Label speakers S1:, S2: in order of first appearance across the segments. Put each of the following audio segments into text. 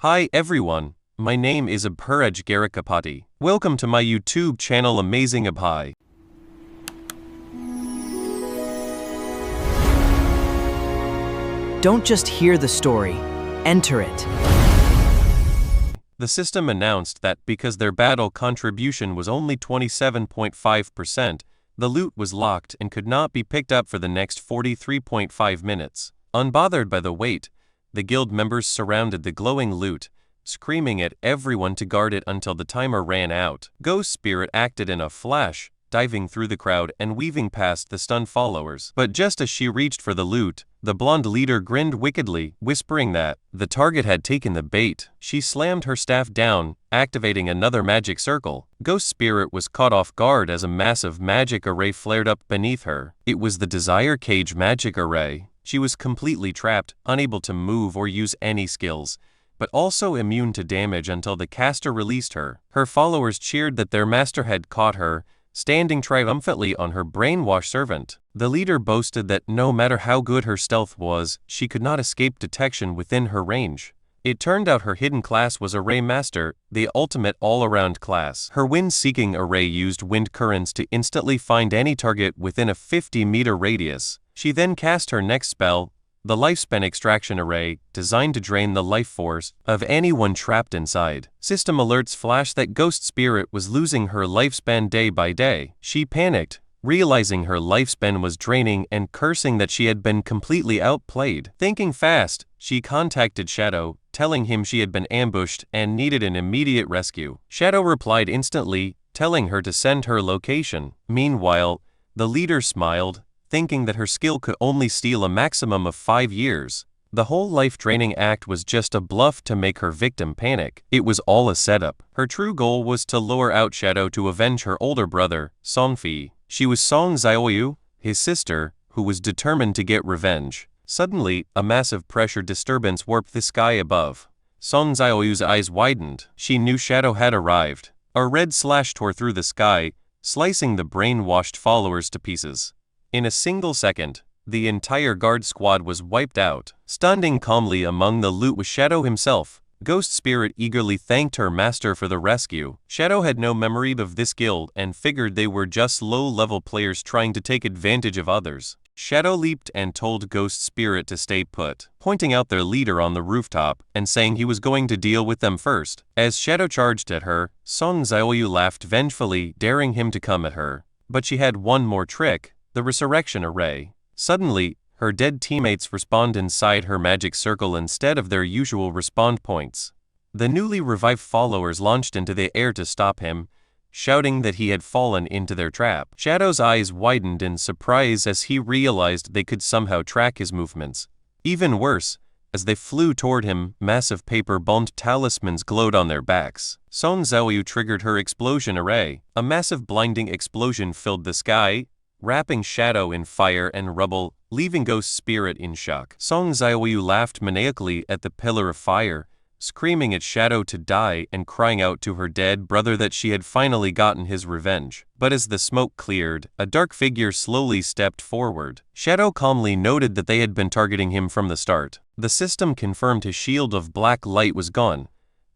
S1: Hi everyone, my name is Abhiraj Garikapati. Welcome to my YouTube channel Amazing Abhi.
S2: Don't just hear the story, enter it.
S1: The system announced that because their battle contribution was only 27.5%, the loot was locked and could not be picked up for the next 43.5 minutes. Unbothered by the wait, the guild members surrounded the glowing loot, screaming at everyone to guard it until the timer ran out. Ghost Spirit acted in a flash, diving through the crowd and weaving past the stunned followers. But just as she reached for the loot, the blonde leader grinned wickedly, whispering that the target had taken the bait. She slammed her staff down, activating another magic circle. Ghost Spirit was caught off guard as a massive magic array flared up beneath her. It was the Desire Cage magic array. She was completely trapped, unable to move or use any skills, but also immune to damage until the caster released her. Her followers cheered that their master had caught her, standing triumphantly on her brainwashed servant. The leader boasted that no matter how good her stealth was, she could not escape detection within her range. It turned out her hidden class was Array Master, the ultimate all-around class. Her wind-seeking array used wind currents to instantly find any target within a 50-meter radius. She then cast her next spell, the Lifespan Extraction Array, designed to drain the life force of anyone trapped inside. System alerts flashed that Ghost Spirit was losing her lifespan day by day. She panicked, realizing her lifespan was draining and cursing that she had been completely outplayed. Thinking fast, she contacted Shadow, telling him she had been ambushed and needed an immediate rescue. Shadow replied instantly, telling her to send her location. Meanwhile, the leader smiled, thinking that her skill could only steal a maximum of 5 years. The whole life-draining act was just a bluff to make her victim panic. It was all a setup. Her true goal was to lure out Shadow to avenge her older brother, Songfi. She was Song Xiaoyu, his sister, who was determined to get revenge. Suddenly, a massive pressure disturbance warped the sky above. Song Xiaoyu's eyes widened. She knew Shadow had arrived. A red slash tore through the sky, slicing the brainwashed followers to pieces. In a single second, the entire guard squad was wiped out. Standing calmly among the loot was Shadow himself. Ghost Spirit eagerly thanked her master for the rescue. Shadow had no memory of this guild and figured they were just low-level players trying to take advantage of others. Shadow leaped and told Ghost Spirit to stay put, pointing out their leader on the rooftop and saying he was going to deal with them first. As Shadow charged at her, Song Xiaoyu laughed vengefully, daring him to come at her. But she had one more trick, the Resurrection Array. Suddenly, her dead teammates respawned inside her magic circle instead of their usual respawn points. The newly revived followers launched into the air to stop him, shouting that he had fallen into their trap. Shadow's eyes widened in surprise as he realized they could somehow track his movements. Even worse, as they flew toward him, massive paper-bound talismans glowed on their backs. Song Xiaoyu triggered her explosion array. A massive blinding explosion filled the sky, wrapping Shadow in fire and rubble, leaving Ghost Spirit in shock. Song Xiaoyu laughed maniacally at the pillar of fire, screaming at Shadow to die and crying out to her dead brother that she had finally gotten his revenge. But as the smoke cleared, a dark figure slowly stepped forward. Shadow calmly noted that they had been targeting him from the start. The system confirmed his shield of black light was gone,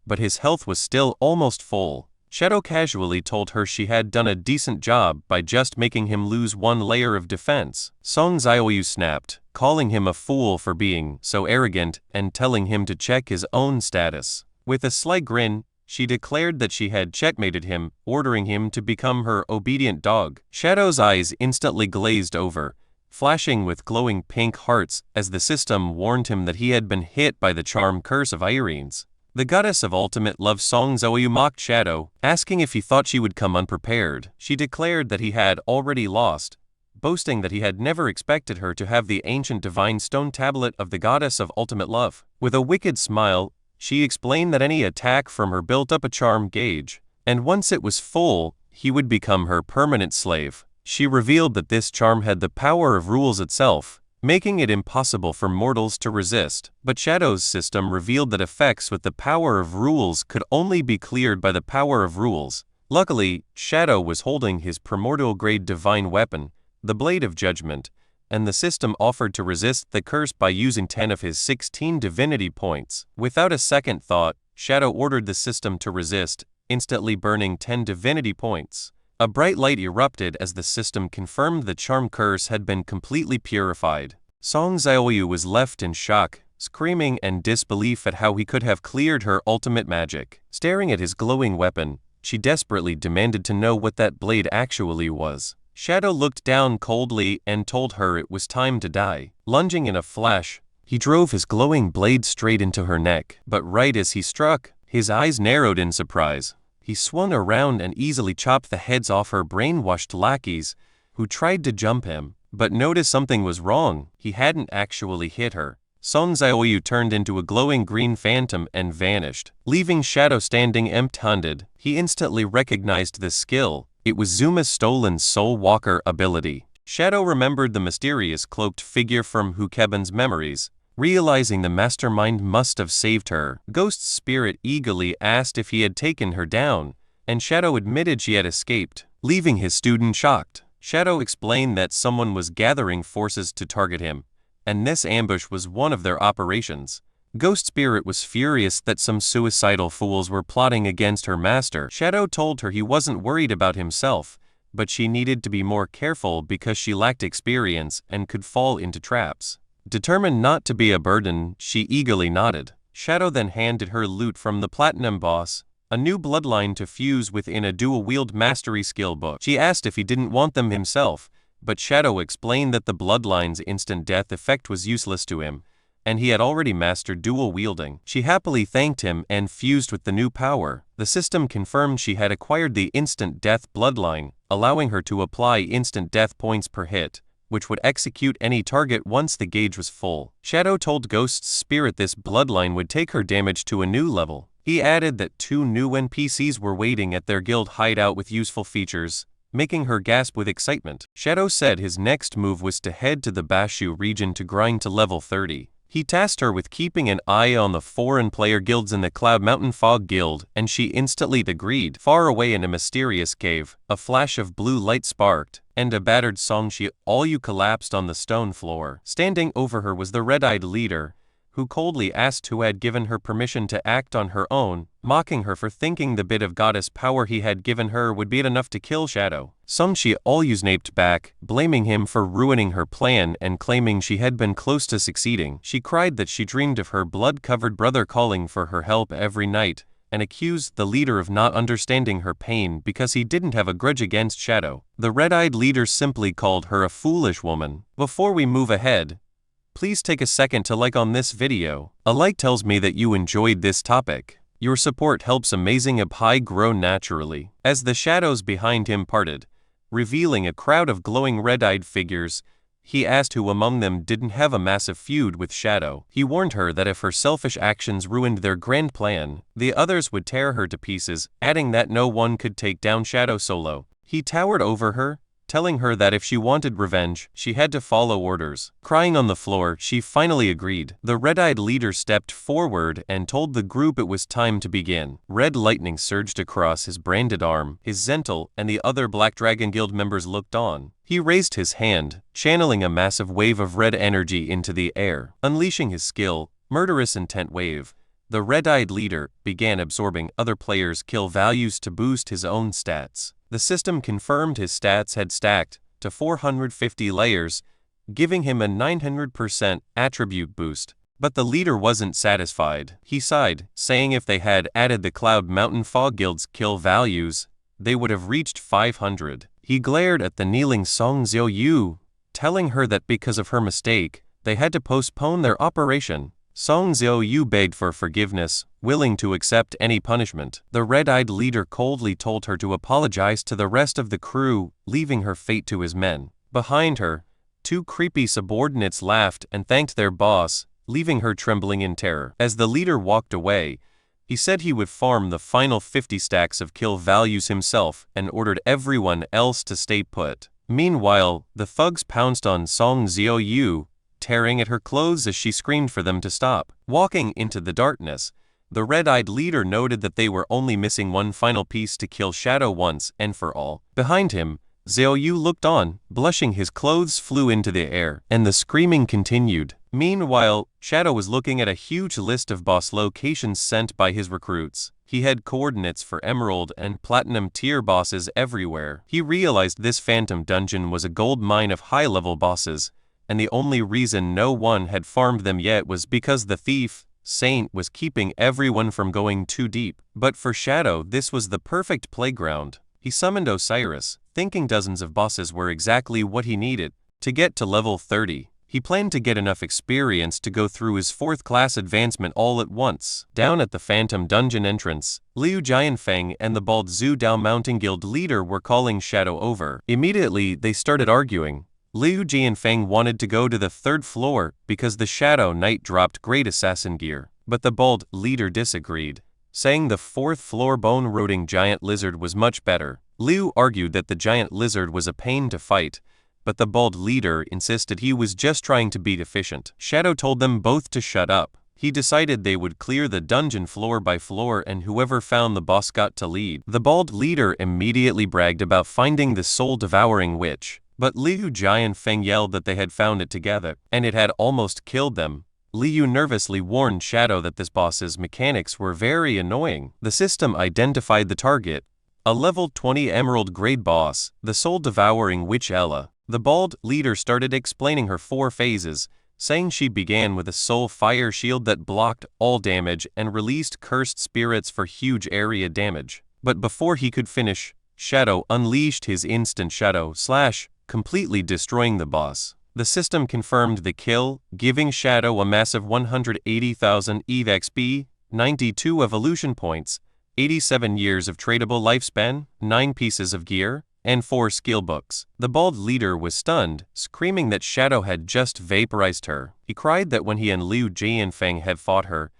S1: but his health was still almost full. Shadow casually told her she had done a decent job by just making him lose one layer of defense. Song Xiaoyu snapped, calling him a fool for being so arrogant and telling him to check his own status. With a sly grin, she declared that she had checkmated him, ordering him to become her obedient dog. Shadow's eyes instantly glazed over, flashing with glowing pink hearts as the system warned him that he had been hit by the charm curse of Irene's. The goddess of ultimate love Song Xiaoyu mocked Shadow, asking if he thought she would come unprepared. She declared that he had already lost, boasting that he had never expected her to have the ancient divine stone tablet of the goddess of ultimate love. With a wicked smile, she explained that any attack from her built up a charm gauge, and once it was full, he would become her permanent slave. She revealed that this charm had the power of rules itself, making it impossible for mortals to resist. But Shadow's system revealed that effects with the power of rules could only be cleared by the power of rules. Luckily, Shadow was holding his primordial-grade divine weapon, the Blade of Judgment, and the system offered to resist the curse by using 10 of his 16 divinity points. Without a second thought, Shadow ordered the system to resist, instantly burning 10 divinity points. A bright light erupted as the system confirmed the charm curse had been completely purified. Song Xiaoyu was left in shock, screaming in disbelief at how he could have cleared her ultimate magic. Staring at his glowing weapon, she desperately demanded to know what that blade actually was. Shadow looked down coldly and told her it was time to die. Lunging in a flash, he drove his glowing blade straight into her neck, but right as he struck, his eyes narrowed in surprise. He swung around and easily chopped the heads off her brainwashed lackeys, who tried to jump him, but noticed something was wrong. He hadn't actually hit her. Song Xiaoyu turned into a glowing green phantom and vanished, leaving Shadow standing empty-handed. He instantly recognized the skill. It was Zuma's stolen Soul Walker ability. Shadow remembered the mysterious cloaked figure from Hukeban's memories. Realizing the mastermind must have saved her, Ghost's spirit eagerly asked if he had taken her down, and Shadow admitted she had escaped, leaving his student shocked. Shadow explained that someone was gathering forces to target him, and this ambush was one of their operations. Ghost Spirit was furious that some suicidal fools were plotting against her master. Shadow told her he wasn't worried about himself, but she needed to be more careful because she lacked experience and could fall into traps. Determined not to be a burden, she eagerly nodded. Shadow then handed her loot from the Platinum Boss, a new bloodline to fuse within a dual-wield mastery skill book. She asked if he didn't want them himself, but Shadow explained that the bloodline's instant death effect was useless to him, and he had already mastered dual wielding. She happily thanked him and fused with the new power. The system confirmed she had acquired the instant death bloodline, allowing her to apply instant death points per hit, which would execute any target once the gauge was full. Shadow told Ghost's spirit this bloodline would take her damage to a new level. He added that 2 new NPCs were waiting at their guild hideout with useful features, making her gasp with excitement. Shadow said his next move was to head to the Bashu region to grind to level 30. He tasked her with keeping an eye on the foreign player guilds in the Cloud Mountain Fog Guild, and she instantly agreed. Far away in a mysterious cave, a flash of blue light sparked, and a battered Song Xiaoyu collapsed on the stone floor. Standing over her was the red-eyed leader, who coldly asked who had given her permission to act on her own, mocking her for thinking the bit of goddess power he had given her would be enough to kill Shadow. Song Xiaoyu snapped back, blaming him for ruining her plan and claiming she had been close to succeeding. She cried that she dreamed of her blood-covered brother calling for her help every night, and accused the leader of not understanding her pain because he didn't have a grudge against Shadow. The red-eyed leader simply called her a foolish woman. Before we move ahead, please take a second to like on this video. A like tells me that you enjoyed this topic. Your support helps Amazing Abhai grow naturally. As the shadows behind him parted, revealing a crowd of glowing red-eyed figures, he asked who among them didn't have a massive feud with Shadow. He warned her that if her selfish actions ruined their grand plan, the others would tear her to pieces, adding that no one could take down Shadow solo. He towered over her, telling her that if she wanted revenge, she had to follow orders. Crying on the floor, she finally agreed. The red-eyed leader stepped forward and told the group it was time to begin. Red lightning surged across his branded arm. His Zental and the other Black Dragon Guild members looked on. He raised his hand, channeling a massive wave of red energy into the air. Unleashing his skill, Murderous Intent Wave, the red-eyed leader began absorbing other players' kill values to boost his own stats. The system confirmed his stats had stacked to 450 layers, giving him a 900% attribute boost. But the leader wasn't satisfied. He sighed, saying if they had added the Cloud Mountain Fog Guild's kill values, they would have reached 500. He glared at the kneeling Song Xiaoyu, telling her that because of her mistake, they had to postpone their operation. Song Xiaoyu begged for forgiveness, willing to accept any punishment. The red-eyed leader coldly told her to apologize to the rest of the crew, leaving her fate to his men. Behind her, 2 creepy subordinates laughed and thanked their boss, leaving her trembling in terror. As the leader walked away, he said he would farm the final 50 stacks of kill values himself and ordered everyone else to stay put. Meanwhile, the thugs pounced on Song Xiaoyu, tearing at her clothes as she screamed for them to stop. Walking into the darkness, the red-eyed leader noted that they were only missing one final piece to kill Shadow once and for all. Behind him, Xiao Yu looked on, blushing. His clothes flew into the air, and the screaming continued. Meanwhile, Shadow was looking at a huge list of boss locations sent by his recruits. He had coordinates for Emerald and Platinum tier bosses everywhere. He realized this Phantom Dungeon was a gold mine of high-level bosses, and the only reason no one had farmed them yet was because the thief, Saint, was keeping everyone from going too deep. But for Shadow, this was the perfect playground. He summoned Osiris, thinking dozens of bosses were exactly what he needed to get to level 30. He planned to get enough experience to go through his 4th class advancement all at once. Down at the Phantom Dungeon entrance, Liu Jianfeng and the bald Zhu Dao Mountain Guild leader were calling Shadow over. Immediately, they started arguing. Liu Jianfeng wanted to go to the 3rd floor because the Shadow Knight dropped great assassin gear, but the bald leader disagreed, saying the 4th floor bone-rotting giant lizard was much better. Liu argued that the giant lizard was a pain to fight, but the bald leader insisted he was just trying to be efficient. Shadow told them both to shut up. He decided they would clear the dungeon floor by floor and whoever found the boss got to lead. The bald leader immediately bragged about finding the soul-devouring witch, but Liu Jianfeng yelled that they had found it together, and it had almost killed them. Liu nervously warned Shadow that this boss's mechanics were very annoying. The system identified the target, a level 20 emerald grade boss, the soul-devouring witch Ella. The bald leader started explaining her 4 phases, saying she began with a soul fire shield that blocked all damage and released cursed spirits for huge area damage. But before he could finish, Shadow unleashed his instant shadow slash, completely destroying the boss. The system confirmed the kill, giving Shadow a massive 180,000 EVE XP, 92 evolution points, 87 years of tradable lifespan, 9 pieces of gear, and 4 skill books. The bald leader was stunned, screaming that Shadow had just vaporized her. He cried that when he and Liu Jianfeng had fought her,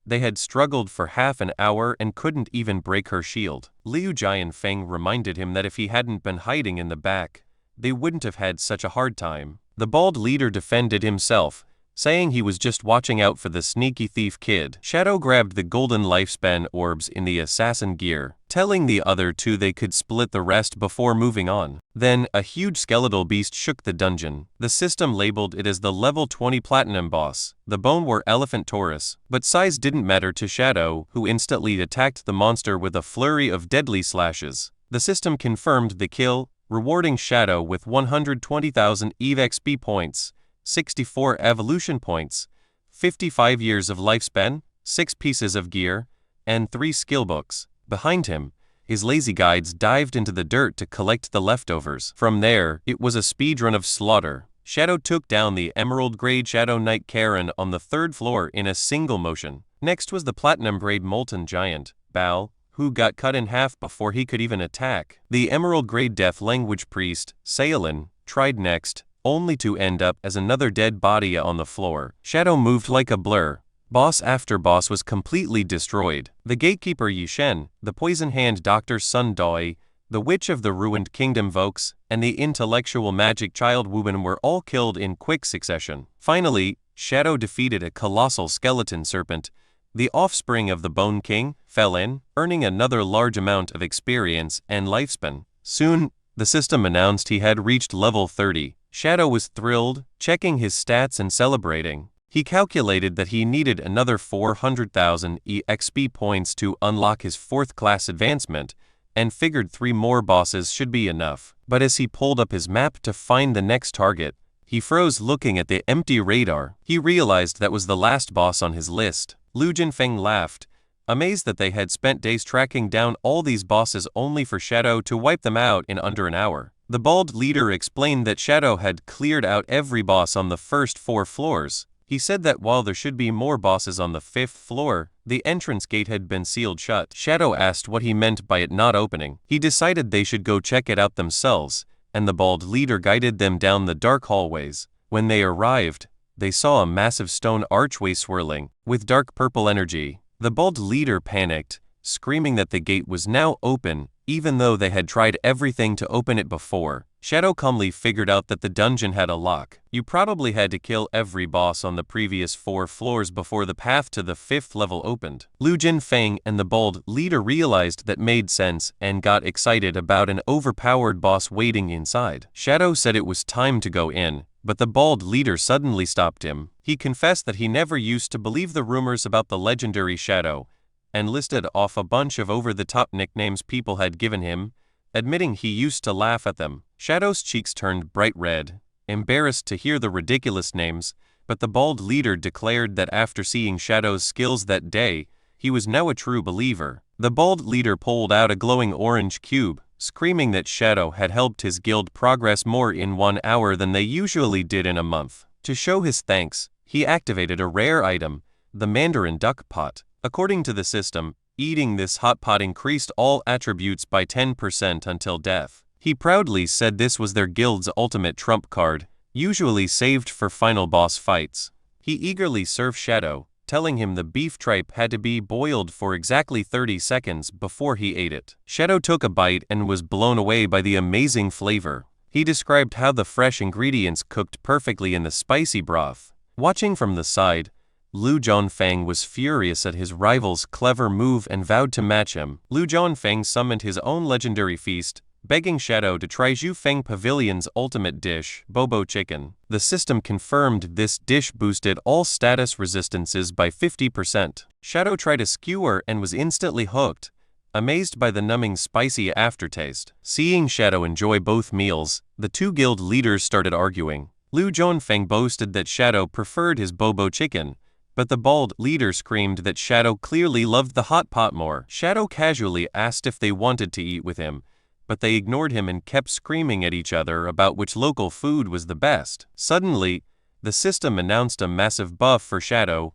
S1: they had struggled for half an hour and couldn't even break her shield. Liu Jianfeng reminded him that if he hadn't been hiding in the back, they wouldn't have had such a hard time. The bald leader defended himself, saying he was just watching out for the sneaky thief kid. Shadow grabbed the golden lifespan orbs in the assassin gear, telling the other 2 they could split the rest before moving on. Then, a huge skeletal beast shook the dungeon. The system labeled it as the level 20 platinum boss. The bone were Elephant Taurus, but size didn't matter to Shadow, who instantly attacked the monster with a flurry of deadly slashes. The system confirmed the kill, rewarding Shadow with 120,000 EVE XP points, 64 evolution points, 55 years of lifespan, 6 pieces of gear, and 3 skill books. Behind him, his lazy guides dived into the dirt to collect the leftovers. From there, it was a speedrun of slaughter. Shadow took down the Emerald Grade Shadow Knight Karen on the 3rd floor in a single motion. Next was the Platinum Grade Molten Giant, Bao, who got cut in half before he could even attack. The Emerald Grade Death Language Priest, Saolin, tried next, only to end up as another dead body on the floor. Shadow moved like a blur. Boss after boss was completely destroyed. The gatekeeper Yishen, the poison hand Dr. Sun Doi, the witch of the ruined kingdom Vokes, and the intellectual magic child Wuben were all killed in quick succession. Finally, Shadow defeated a colossal skeleton serpent, the offspring of the Bone King, Felin, earning another large amount of experience and lifespan. Soon, the system announced he had reached level 30. Shadow was thrilled, checking his stats and celebrating. He calculated that he needed another 400,000 EXP points to unlock his 4th class advancement, and figured 3 more bosses should be enough. But as he pulled up his map to find the next target, he froze looking at the empty radar. He realized that was the last boss on his list. Liu Jianfeng laughed, amazed that they had spent days tracking down all these bosses only for Shadow to wipe them out in under an hour. The bald leader explained that Shadow had cleared out every boss on the first 4 floors. He said that while there should be more bosses on the 5th floor, the entrance gate had been sealed shut. Shadow asked what he meant by it not opening. He decided they should go check it out themselves, and the bald leader guided them down the dark hallways. When they arrived, they saw a massive stone archway swirling, with dark purple energy. The bald leader panicked, screaming that the gate was now open, even though they had tried everything to open it before. Shadow calmly figured out that the dungeon had a lock. You probably had to kill every boss on the previous 4 floors before the path to the 5th level opened. Lu Jinfeng and the bald leader realized that made sense and got excited about an overpowered boss waiting inside. Shadow said it was time to go in, but the bald leader suddenly stopped him. He confessed that he never used to believe the rumors about the legendary Shadow, and listed off a bunch of over-the-top nicknames people had given him, admitting he used to laugh at them. Shadow's cheeks turned bright red, embarrassed to hear the ridiculous names, but the bald leader declared that after seeing Shadow's skills that day, he was now a true believer. The bald leader pulled out a glowing orange cube, screaming that Shadow had helped his guild progress more in 1 hour than they usually did in a month. To show his thanks, he activated a rare item, the Mandarin Duck Pot. According to the system, eating this hot pot increased all attributes by 10% until death. He proudly said this was their guild's ultimate trump card, usually saved for final boss fights. He eagerly served Shadow, telling him the beef tripe had to be boiled for exactly 30 seconds before he ate it. Shadow took a bite and was blown away by the amazing flavor. He described how the fresh ingredients cooked perfectly in the spicy broth. Watching from the side, Lu Jinfeng was furious at his rival's clever move and vowed to match him. Lu Jinfeng summoned his own legendary feast, begging Shadow to try Zhu Feng Pavilion's ultimate dish, Bobo Chicken. The system confirmed this dish boosted all status resistances by 50%. Shadow tried a skewer and was instantly hooked, amazed by the numbing spicy aftertaste. Seeing Shadow enjoy both meals, the 2 guild leaders started arguing. Lu Jinfeng boasted that Shadow preferred his Bobo Chicken, but the bald leader screamed that Shadow clearly loved the hot pot more. Shadow casually asked if they wanted to eat with him, but they ignored him and kept screaming at each other about which local food was the best. Suddenly, the system announced a massive buff for Shadow,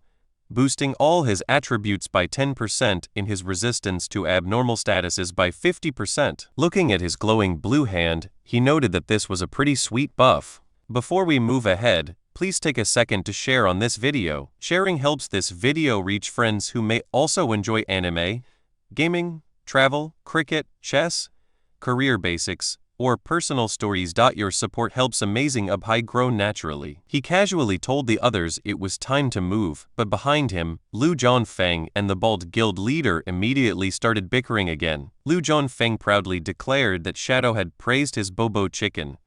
S1: boosting all his attributes by 10% in his resistance to abnormal statuses by 50%. Looking at his glowing blue hand, he noted that this was a pretty sweet buff. Before we move ahead, please take a second to share on this video. Sharing helps this video reach friends who may also enjoy anime, gaming, travel, cricket, chess, career basics, or personal stories. Your support helps Amazing Abhai grow naturally. He casually told the others it was time to move, but behind him, Lu Jinfeng and the bald guild leader immediately started bickering again. Lu Jinfeng proudly declared that Shadow had praised his Bobo Chicken,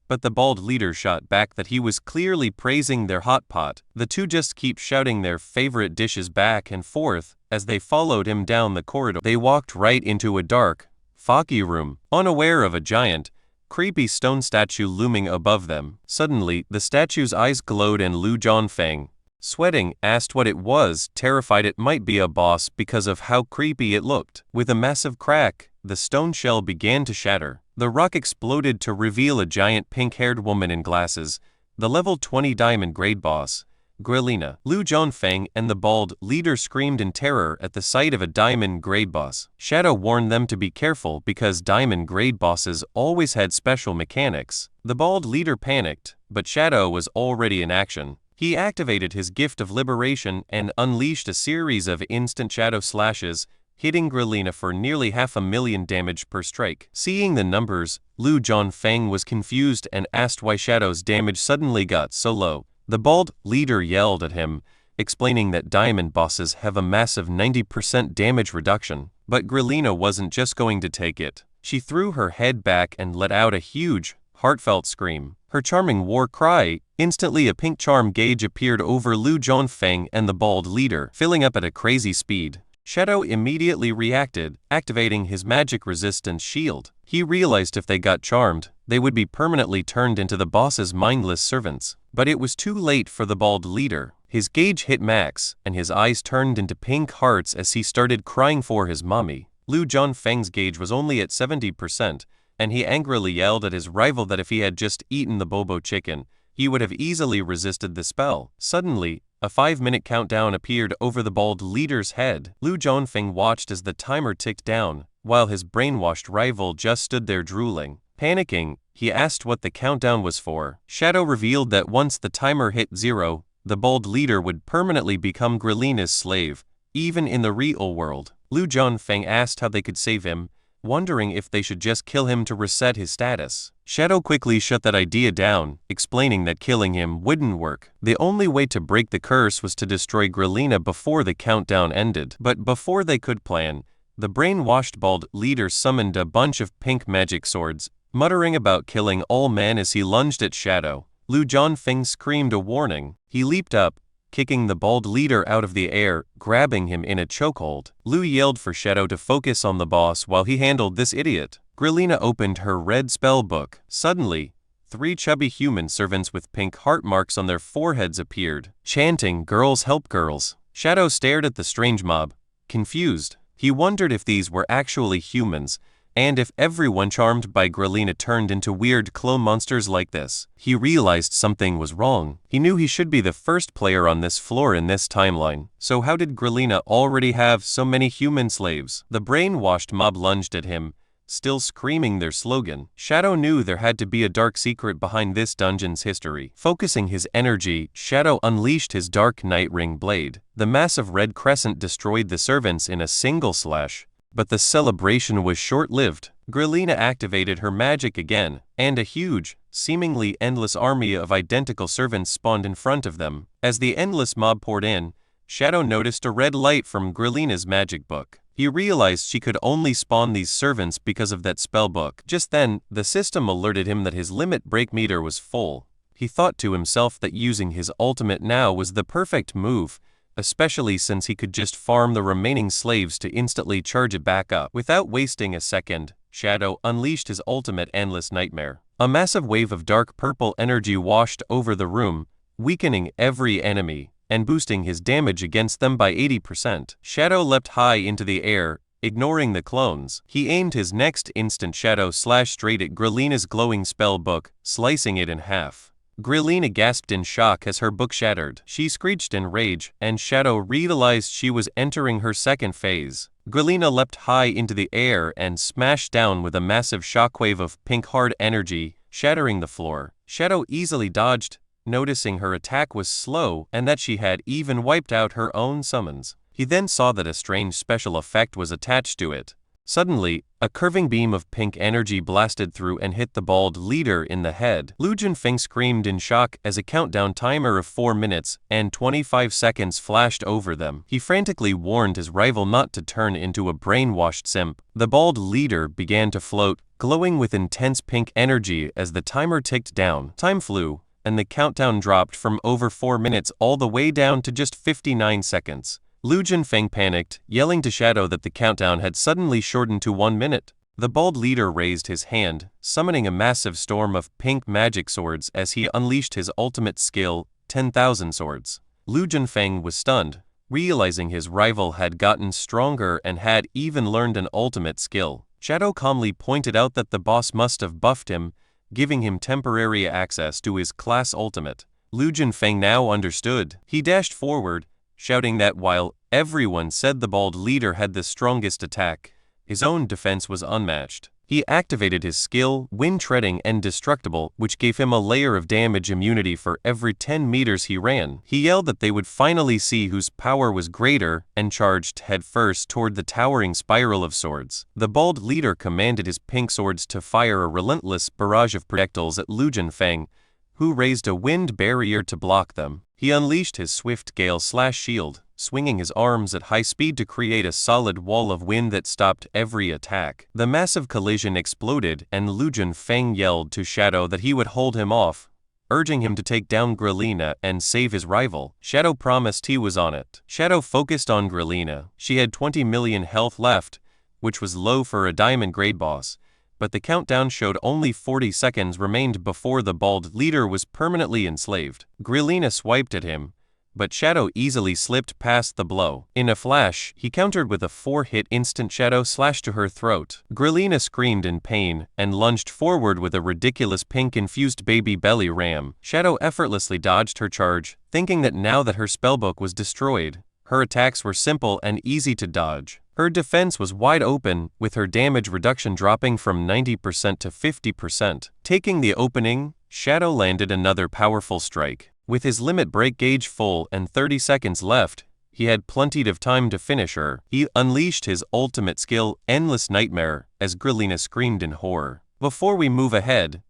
S1: but the bald leader shot back that he was clearly praising their hot pot. The 2 just keep shouting their favorite dishes back and forth as they followed him down the corridor. They walked right into a dark, foggy room, unaware of a giant, creepy stone statue looming above them. Suddenly, the statue's eyes glowed and Lu Jinfeng, sweating, asked what it was, terrified it might be a boss because of how creepy it looked. With a massive crack, the stone shell began to shatter. The rock exploded to reveal a giant pink-haired woman in glasses, the level 20 diamond grade boss, Grillina. Lu Jinfeng and the bald leader screamed in terror at the sight of a diamond grade boss. Shadow warned them to be careful because diamond grade bosses always had special mechanics. The bald leader panicked, but Shadow was already in action. He activated his gift of liberation and unleashed a series of instant shadow slashes, hitting Grillina for nearly 500,000 damage per strike. Seeing the numbers, Lu Jinfeng was confused and asked why Shadow's damage suddenly got so low. The bald leader yelled at him, explaining that diamond bosses have a massive 90% damage reduction. But Grillina wasn't just going to take it. She threw her head back and let out a huge, heartfelt scream. Her charming war cry, instantly a pink charm gauge appeared over Lu Jinfeng and the bald leader, filling up at a crazy speed. Shadow immediately reacted, activating his magic resistance shield. He realized if they got charmed, they would be permanently turned into the boss's mindless servants. But it was too late for the bald leader. His gauge hit max, and his eyes turned into pink hearts as he started crying for his mommy. Lu Jinfeng's gauge was only at 70%, and he angrily yelled at his rival that if he had just eaten the Bobo Chicken, he would have easily resisted the spell. Suddenly, a 5-minute countdown appeared over the bald leader's head. Lu Jinfeng watched as the timer ticked down, while his brainwashed rival just stood there drooling. Panicking, he asked what the countdown was for. Shadow revealed that once the timer hit 0, the bald leader would permanently become Grillina's slave, even in the real world. Lu Jinfeng asked how they could save him, wondering if they should just kill him to reset his status. Shadow quickly shut that idea down, explaining that killing him wouldn't work. The only way to break the curse was to destroy Grelina before the countdown ended. But before they could plan, the brainwashed bald leader summoned a bunch of pink magic swords, muttering about killing all men as he lunged at Shadow. Lu Jianfeng screamed a warning. He leaped up, kicking the bald leader out of the air, grabbing him in a chokehold. Lu yelled for Shadow to focus on the boss while he handled this idiot. Grelina opened her red spell book. Suddenly, 3 chubby human servants with pink heart marks on their foreheads appeared, chanting, "Girls help girls." Shadow stared at the strange mob, confused. He wondered if these were actually humans, and if everyone charmed by Grelina turned into weird clone monsters like this. He realized something was wrong. He knew he should be the first player on this floor in this timeline. So how did Grelina already have so many human slaves? The brainwashed mob lunged at him, still screaming their slogan. Shadow knew there had to be a dark secret behind this dungeon's history. Focusing his energy, Shadow unleashed his Dark Night Ring blade. The massive red crescent destroyed the servants in a single slash. But the celebration was short-lived. Grelina activated her magic again, and a huge, seemingly endless army of identical servants spawned in front of them. As the endless mob poured in, Shadow noticed a red light from Grelina's magic book. He realized she could only spawn these servants because of that spell book. Just then, the system alerted him that his limit break meter was full. He thought to himself that using his ultimate now was the perfect move, especially since he could just farm the remaining slaves to instantly charge it back up. Without wasting a second, Shadow unleashed his ultimate Endless Nightmare. A massive wave of dark purple energy washed over the room, weakening every enemy and boosting his damage against them by 80%. Shadow leapt high into the air, ignoring the clones. He aimed his next instant Shadow slash straight at Grelina's glowing spell book, slicing it in half. Grelina gasped in shock as her book shattered. She screeched in rage, and Shadow realized she was entering her second phase. Grelina leapt high into the air and smashed down with a massive shockwave of pink hard energy, shattering the floor. Shadow easily dodged, noticing her attack was slow and that she had even wiped out her own summons. He then saw that a strange special effect was attached to it. Suddenly, a curving beam of pink energy blasted through and hit the bald leader in the head. Lu Jianfeng screamed in shock as a countdown timer of 4 minutes and 25 seconds flashed over them. He frantically warned his rival not to turn into a brainwashed simp. The bald leader began to float, glowing with intense pink energy as the timer ticked down. Time flew, and the countdown dropped from over 4 minutes all the way down to just 59 seconds. Lu Jianfeng panicked, yelling to Shadow that the countdown had suddenly shortened to 1 minute. The bald leader raised his hand, summoning a massive storm of pink magic swords as he unleashed his ultimate skill, 10,000 swords. Lu Jianfeng was stunned, realizing his rival had gotten stronger and had even learned an ultimate skill. Shadow calmly pointed out that the boss must have buffed him, giving him temporary access to his class ultimate. Lu Jianfeng now understood. He dashed forward, shouting that while everyone said the bald leader had the strongest attack, his own defense was unmatched. He activated his skill, Wind Treading Indestructible, which gave him a layer of damage immunity for every 10 meters he ran. He yelled that they would finally see whose power was greater and charged headfirst toward the towering spiral of swords. The bald leader commanded his pink swords to fire a relentless barrage of projectiles at Lu Jianfeng, who raised a wind barrier to block them. He unleashed his Swift Gale slash shield, swinging his arms at high speed to create a solid wall of wind that stopped every attack. The massive collision exploded, and Lu Jianfeng yelled to Shadow that he would hold him off, urging him to take down Grelina and save his rival. Shadow promised he was on it. Shadow focused on Grelina. She had 20 million health left, which was low for a diamond grade boss, but the countdown showed only 40 seconds remained before the bald leader was permanently enslaved. Grelina swiped at him, but Shadow easily slipped past the blow. In a flash, he countered with a 4-hit instant Shadow slash to her throat. Grelina screamed in pain and lunged forward with a ridiculous pink-infused baby belly ram. Shadow effortlessly dodged her charge, thinking that now that her spellbook was destroyed, her attacks were simple and easy to dodge. Her defense was wide open, with her damage reduction dropping from 90% to 50%. Taking the opening, Shadow landed another powerful strike. With his limit break gauge full and 30 seconds left, he had plenty of time to finish her. He unleashed his ultimate skill, Endless Nightmare, as Grillina screamed in horror. Before we move ahead,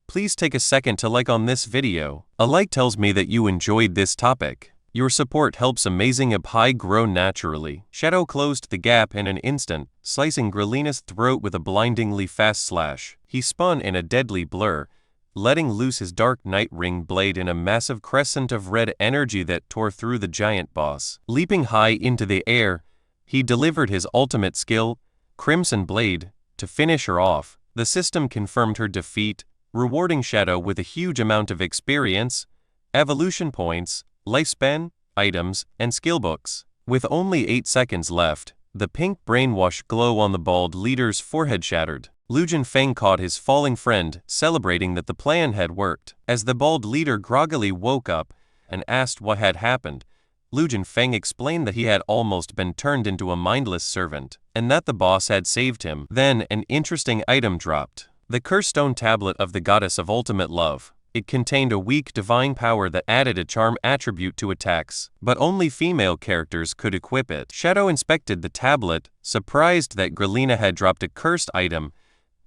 S1: please take a second to like on this video. A like tells me that you enjoyed this topic. Your support helps Amazing Up High grow naturally. Shadow closed the gap in an instant, slicing Grillina's throat with a blindingly fast slash. He spun in a deadly blur, letting loose his dark night ring blade in a massive crescent of red energy that tore through the giant boss. Leaping high into the air, he delivered his ultimate skill, Crimson Blade, to finish her off. The system confirmed her defeat, rewarding Shadow with a huge amount of experience, evolution points, lifespan, items, and skill books. With only 8 seconds left, the pink brainwash glow on the bald leader's forehead shattered. Lu Jinfeng caught his falling friend, celebrating that the plan had worked. As the bald leader groggily woke up and asked what had happened, Lu Jinfeng explained that he had almost been turned into a mindless servant, and that the boss had saved him. Then an interesting item dropped. The Curse Stone Tablet of the Goddess of Ultimate Love. It contained a weak divine power that added a charm attribute to attacks, but only female characters could equip it. Shadow inspected the tablet, surprised that Grillina had dropped a cursed item,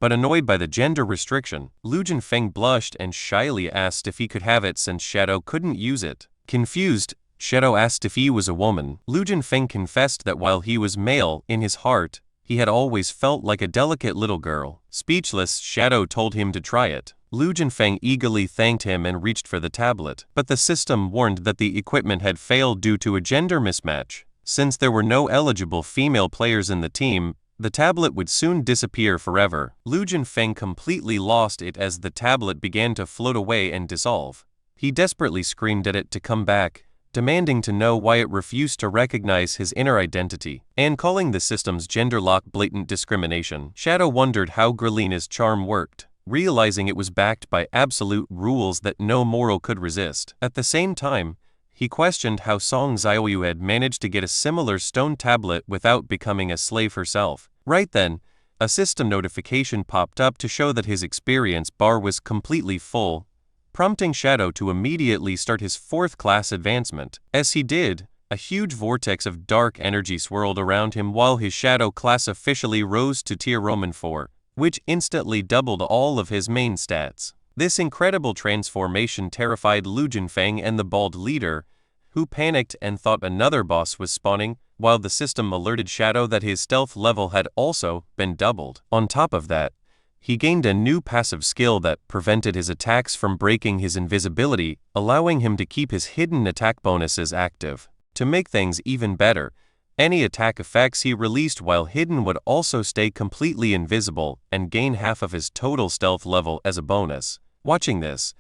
S1: but annoyed by the gender restriction. Lu Jinfeng blushed and shyly asked if he could have it since Shadow couldn't use it. Confused, Shadow asked if he was a woman. Lu Jinfeng confessed that while he was male, in his heart, he had always felt like a delicate little girl. Speechless, Shadow told him to try it. Lu Jinfeng eagerly thanked him and reached for the tablet, but the system warned that the equipment had failed due to a gender mismatch. Since there were no eligible female players in the team, the tablet would soon disappear forever. Lu Jinfeng completely lost it as the tablet began to float away and dissolve. He desperately screamed at it to come back, demanding to know why it refused to recognize his inner identity, and calling the system's gender lock blatant discrimination. Shadow wondered how Grillina's charm worked, realizing it was backed by absolute rules that no mortal could resist. At the same time, he questioned how Song Xiaoyu had managed to get a similar stone tablet without becoming a slave herself. Right then, a system notification popped up to show that his experience bar was completely full, prompting Shadow to immediately start his 4th class advancement. As he did, a huge vortex of dark energy swirled around him while his Shadow class officially rose to tier Roman 4. Which instantly doubled all of his main stats. This incredible transformation terrified Lu Jinfeng and the bald leader, who panicked and thought another boss was spawning, while the system alerted Shadow that his stealth level had also been doubled. On top of that, he gained a new passive skill that prevented his attacks from breaking his invisibility, allowing him to keep his hidden attack bonuses active. To make things even better, any attack effects he released while hidden would also stay completely invisible and gain half of his total stealth level as a bonus. Watching this,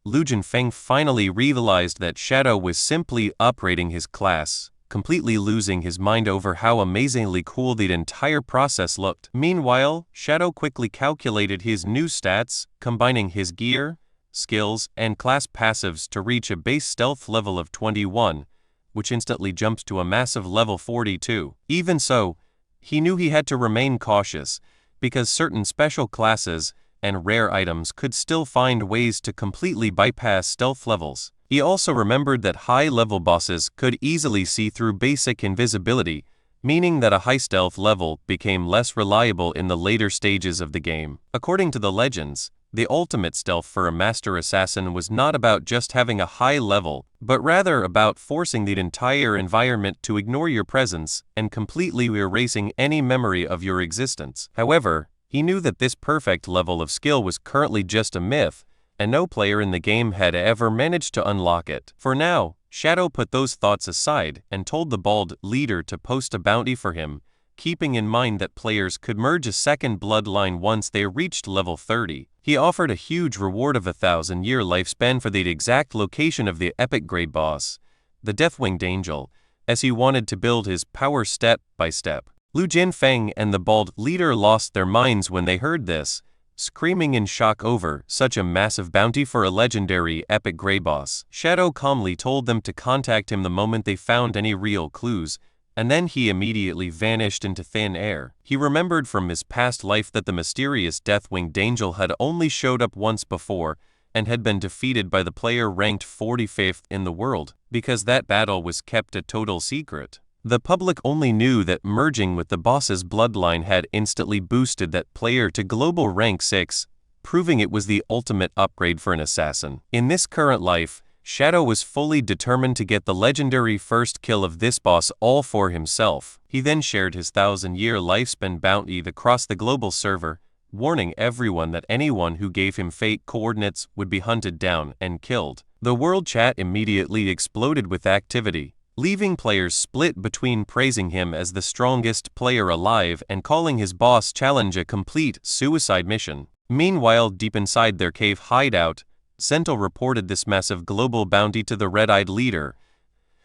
S1: Lu Jinfeng finally realized that Shadow was simply upgrading his class, completely losing his mind over how amazingly cool the entire process looked. Meanwhile, Shadow quickly calculated his new stats, combining his gear, skills, and class passives to reach a base stealth level of 21, which instantly jumped to a massive level 42. Even so, he knew he had to remain cautious, because certain special classes and rare items could still find ways to completely bypass stealth levels. He also remembered that high-level bosses could easily see through basic invisibility, meaning that a high stealth level became less reliable in the later stages of the game. According to the legends, the ultimate stealth for a master assassin was not about just having a high level, but rather about forcing the entire environment to ignore your presence and completely erasing any memory of your existence. However, he knew that this perfect level of skill was currently just a myth, and no player in the game had ever managed to unlock it. For now, Shadow put those thoughts aside and told the bald leader to post a bounty for him, keeping in mind that players could merge a second bloodline once they reached level 30. He offered a huge reward of 1,000-year lifespan for the exact location of the epic grey boss, the Deathwinged Angel, as he wanted to build his power step by step. Lu Jinfeng and the bald leader lost their minds when they heard this, screaming in shock over such a massive bounty for a legendary epic grey boss. Shadow calmly told them to contact him the moment they found any real clues, and then he immediately vanished into thin air. He remembered from his past life that the mysterious Deathwinged Angel had only showed up once before, and had been defeated by the player ranked 45th in the world, because that battle was kept a total secret. The public only knew that merging with the boss's bloodline had instantly boosted that player to global rank 6, proving it was the ultimate upgrade for an assassin. In this current life, Shadow was fully determined to get the legendary first kill of this boss all for himself. He then shared his 1,000-year lifespan bounty across the global server, warning everyone that anyone who gave him fake coordinates would be hunted down and killed. The world chat immediately exploded with activity, leaving players split between praising him as the strongest player alive and calling his boss challenge a complete suicide mission. Meanwhile, deep inside their cave hideout, Zentl reported this massive global bounty to the red-eyed leader,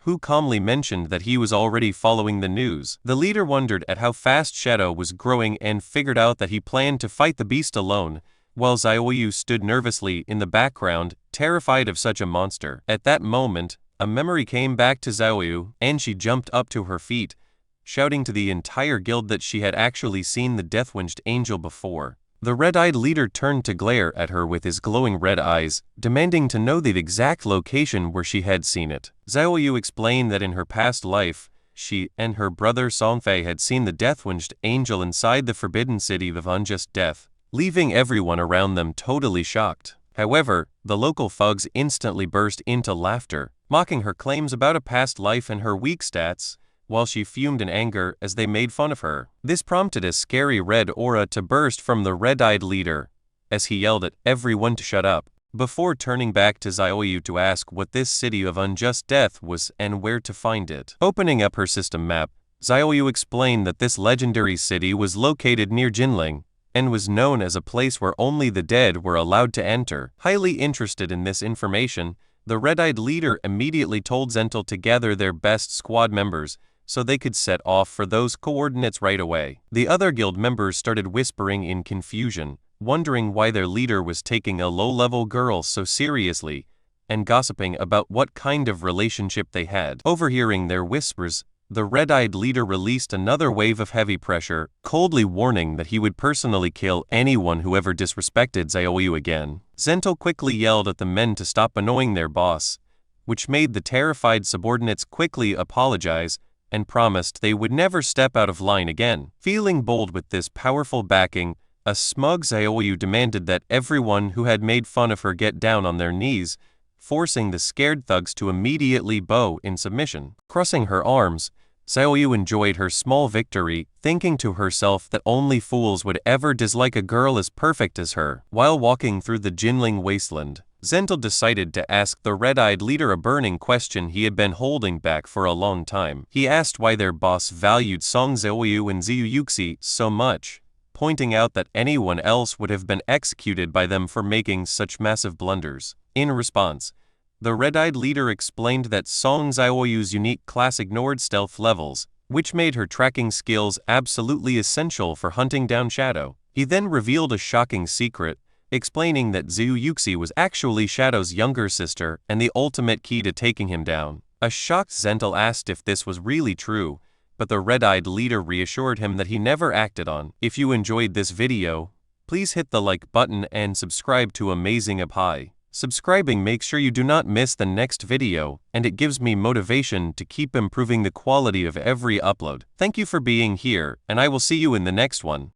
S1: who calmly mentioned that he was already following the news. The leader wondered at how fast Shadow was growing and figured out that he planned to fight the beast alone, while Xiaoyu stood nervously in the background, terrified of such a monster. At that moment, a memory came back to Xiaoyu, and she jumped up to her feet, shouting to the entire guild that she had actually seen the Deathwinged Angel before. The red-eyed leader turned to glare at her with his glowing red eyes, demanding to know the exact location where she had seen it. Xiaoyu explained that in her past life, she and her brother Songfei had seen the Deathwinged Angel inside the Forbidden City of Unjust Death, leaving everyone around them totally shocked. However, the local thugs instantly burst into laughter, mocking her claims about a past life and her weak stats, while she fumed in anger as they made fun of her. This prompted a scary red aura to burst from the red-eyed leader, as he yelled at everyone to shut up, before turning back to Xiaoyu to ask what this city of unjust death was and where to find it. Opening up her system map, Xiaoyu explained that this legendary city was located near Jinling, and was known as a place where only the dead were allowed to enter. Highly interested in this information, the red-eyed leader immediately told Zentl to gather their best squad members, so they could set off for those coordinates right away. The other guild members started whispering in confusion, wondering why their leader was taking a low-level girl so seriously, and gossiping about what kind of relationship they had. Overhearing their whispers, the red-eyed leader released another wave of heavy pressure, coldly warning that he would personally kill anyone who ever disrespected Xiaoyu again. Zentl quickly yelled at the men to stop annoying their boss, which made the terrified subordinates quickly apologize and promised they would never step out of line again. Feeling bold with this powerful backing, a smug Xiaoyu demanded that everyone who had made fun of her get down on their knees, forcing the scared thugs to immediately bow in submission. Crossing her arms, Xiaoyu enjoyed her small victory, thinking to herself that only fools would ever dislike a girl as perfect as her. While walking through the Jinling wasteland, Zentl decided to ask the red-eyed leader a burning question he had been holding back for a long time. He asked why their boss valued Song Xiaoyu and Ziyu Yuxi so much, pointing out that anyone else would have been executed by them for making such massive blunders. In response, the red-eyed leader explained that Song Xiaoyu's unique class ignored stealth levels, which made her tracking skills absolutely essential for hunting down Shadow. He then revealed a shocking secret, explaining that Ziyu Yuxi was actually Shadow's younger sister and the ultimate key to taking him down. A shocked Zentl asked if this was really true, but the red-eyed leader reassured him that he never acted on. If you enjoyed this video, please hit the like button and subscribe to Amazing Apai. Subscribing makes sure you do not miss the next video, and it gives me motivation to keep improving the quality of every upload. Thank you for being here, and I will see you in the next one.